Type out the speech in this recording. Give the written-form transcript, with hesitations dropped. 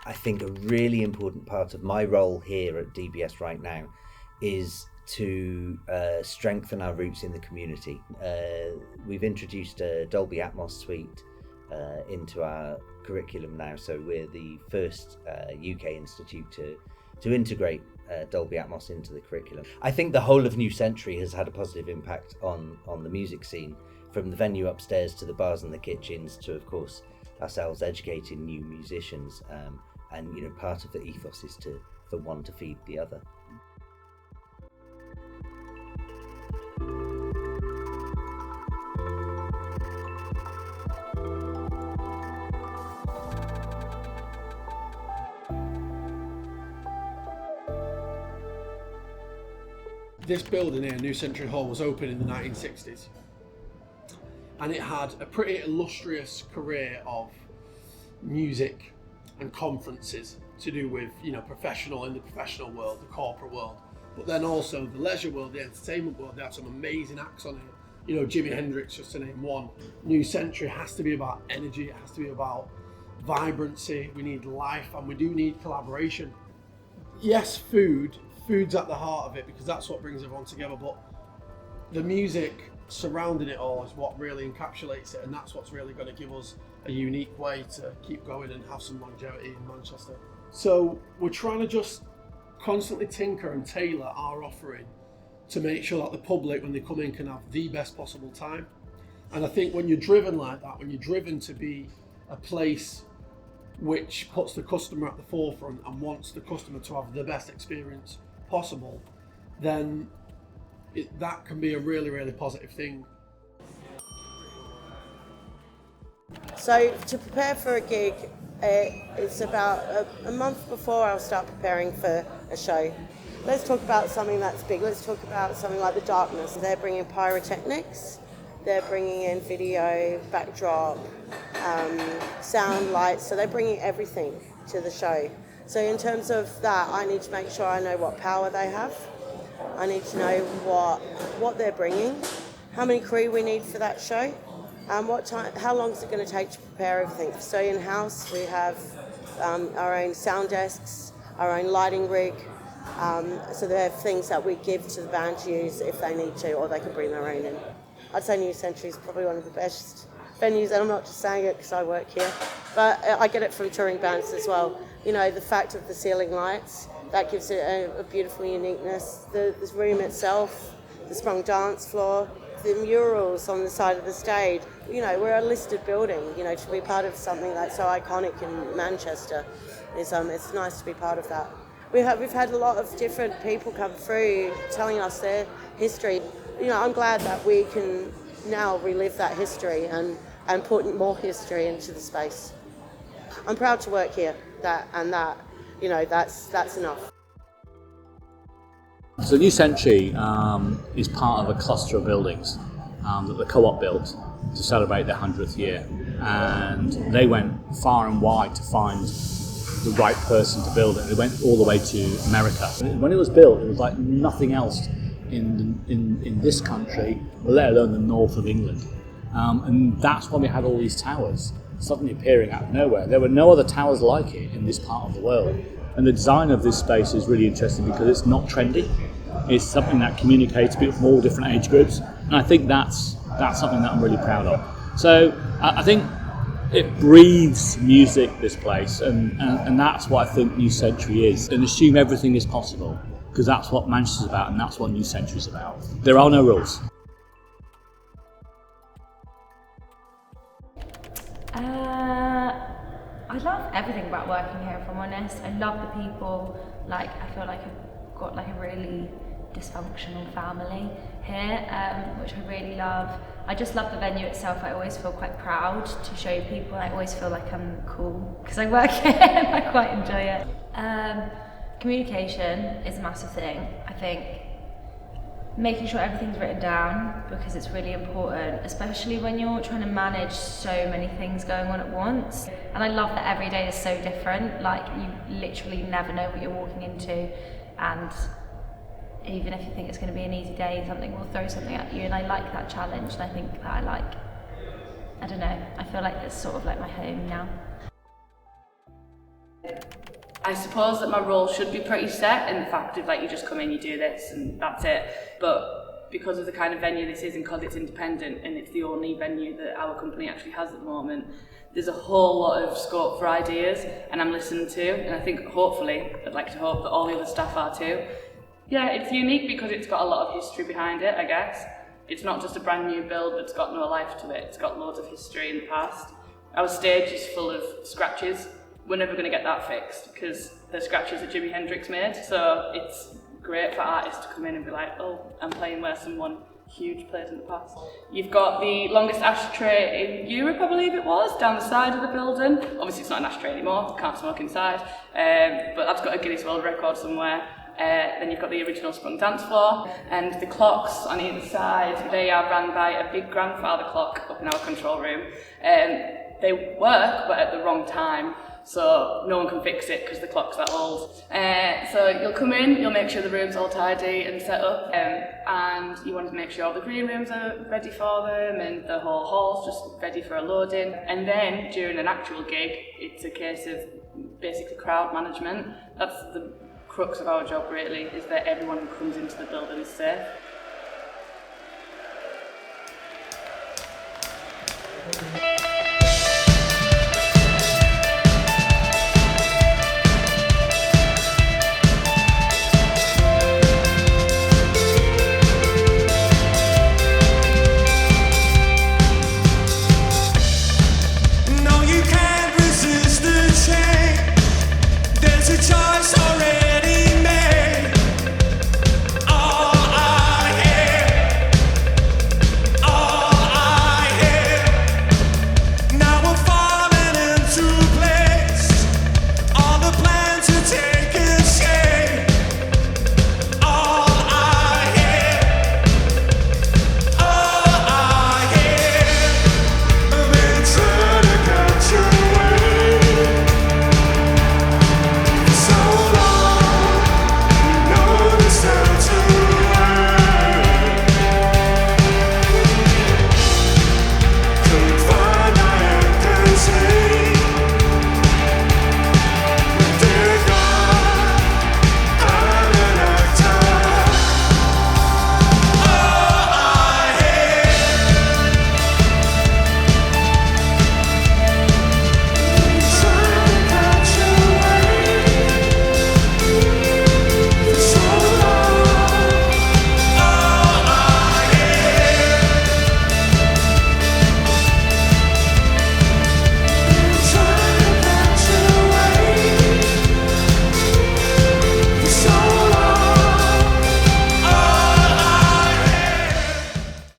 I think a really important part of my role here at DBS right now is to strengthen our roots in the community. We've introduced a Dolby Atmos suite into our curriculum now, so we're the first UK institute to integrate Dolby Atmos into the curriculum. I think the whole of New Century has had a positive impact on the music scene, from the venue upstairs to the bars and the kitchens to, of course, ourselves educating new musicians. And you know, part of the ethos is for one to feed the other. This building here, New Century Hall, was opened in the 1960s, and it had a pretty illustrious career of music and conferences to do with, you know, in the professional world, the corporate world, but then also the leisure world, the entertainment world. They had some amazing acts on it, you know, Jimi Hendrix, just to name one. New Century has to be about energy, it has to be about vibrancy, we need life, and we do need collaboration. Yes, food's at the heart of it because that's what brings everyone together, but the music surrounding it all is what really encapsulates it, and that's what's really going to give us a unique way to keep going and have some longevity in Manchester. So we're trying to just constantly tinker and tailor our offering to make sure that the public, when they come in, can have the best possible time. And I think when you're driven like that, when you're driven to be a place which puts the customer at the forefront and wants the customer to have the best experience possible, then that can be a really, really positive thing. So to prepare for a gig, it's about a month before I'll start preparing for a show. Let's talk about something that's big. Let's talk about something like The Darkness. They're bringing pyrotechnics, they're bringing in video, backdrop, sound, lights, so they're bringing everything to the show. So in terms of that, I need to make sure I know what power they have. I need to know what they're bringing, how many crew we need for that show, and how long is it going to take to prepare everything. So in-house we have our own sound desks, our own lighting rig, so they have things that we give to the band to use if they need to, or they can bring their own in. I'd say New Century is probably one of the best venues, and I'm not just saying it because I work here, but I get it from touring bands as well. You know, the fact of the ceiling lights, that gives it a beautiful uniqueness. The room itself, the sprung dance floor, the murals on the side of the stage. You know, we're a listed building. You know, to be part of something that's so iconic in Manchester is it's nice to be part of that. We've had a lot of different people come through telling us their history. You know, I'm glad that we can now relive that history and put more history into the space. I'm proud to work here. You know, that's enough. So New Century is part of a cluster of buildings that the Co-op built to celebrate their 100th year, and they went far and wide to find the right person to build it. They went all the way to America. When it was built, it was like nothing else in this country, let alone the north of England, and that's why we had all these towers suddenly appearing out of nowhere. There were no other towers like it in this part of the world. And the design of this space is really interesting because it's not trendy. It's something that communicates people from all different age groups. And I think that's something that I'm really proud of. So I think it breathes music, this place, and that's what I think New Century is. And assume everything is possible, because that's what Manchester's about and that's what New Century is about. There are no rules. I love everything about working here, if I'm honest. I love the people. Like, I feel like I've got like a really dysfunctional family here, which I really love. I just love the venue itself. I always feel quite proud to show people. I always feel like I'm cool because I work here and I quite enjoy it. Communication is a massive thing, I think. Making sure everything's written down, because it's really important, especially when you're trying to manage so many things going on at once. And I love that every day is so different. Like, you literally never know what you're walking into, and even if you think it's going to be an easy day, something will throw something at you, and I like that challenge, and I think that I don't know, I feel like it's sort of like my home now. I suppose that my role should be pretty set in the fact of like you just come in, you do this and that's it. But because of the kind of venue this is and because it's independent and it's the only venue that our company actually has at the moment, there's a whole lot of scope for ideas and I'm listened to, and I think hopefully, I'd like to hope that all the other staff are too. Yeah, it's unique because it's got a lot of history behind it, I guess. It's not just a brand new build that's got no life to it, it's got loads of history in the past. Our stage is full of scratches. We're never going to get that fixed because the scratches that Jimi Hendrix made, so it's great for artists to come in and be like, oh, I'm playing where someone huge played in the past. You've got the longest ashtray in Europe, I believe it was, down the side of the building. Obviously it's not an ashtray anymore, can't smoke inside, but that's got a Guinness World Record somewhere. Then you've got the original sprung dance floor, and the clocks on either side, they are run by a big grandfather clock up in our control room. They work, but at the wrong time, so no one can fix it because the clock's that old. So you'll come in, you'll make sure the room's all tidy and set up, and you want to make sure all the green rooms are ready for them and the whole hall's just ready for a load-in. And then during an actual gig, it's a case of basically crowd management. That's the crux of our job really, is that everyone who comes into the building is safe.